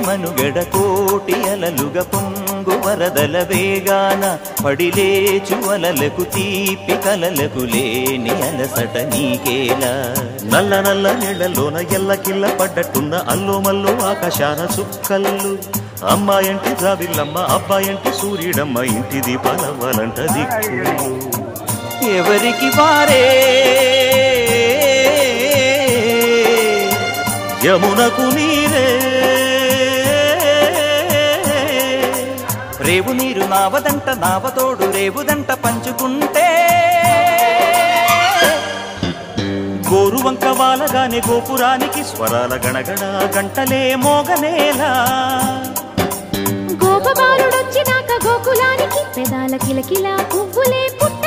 మనుగడ కోటి అలలుగా పొంగు వరదల వేగాన పడిలేచు అలలకు తీపి కలలకు లేని అలసట నీకేలా నల్ల నల్ల నీళ్లలోన ఎల్లకిల్ల పడ్డట్టున్న అల్లో మల్లో ఆకాశాన చుక్కల్లు అమ్మాయంటి జాబిల్లమ్మ అబ్బాయంటి సూర్యుడమ్మ ఇంటి దీపాలవ్వాలంట దిక్కులు ఎవరికి వారే యమునకు నీరే రేవు నీరు నావదంట నావతోడు రేవుదంట పంచుకుంటే గోరువంక వాలగానే గోపురానికి స్వరాల గణగణ గంటలే మోగనేలా గోపబాలుడొచ్చినాక గోకులానికి పెదాల కిలకిలా పువ్వులే పుట్ట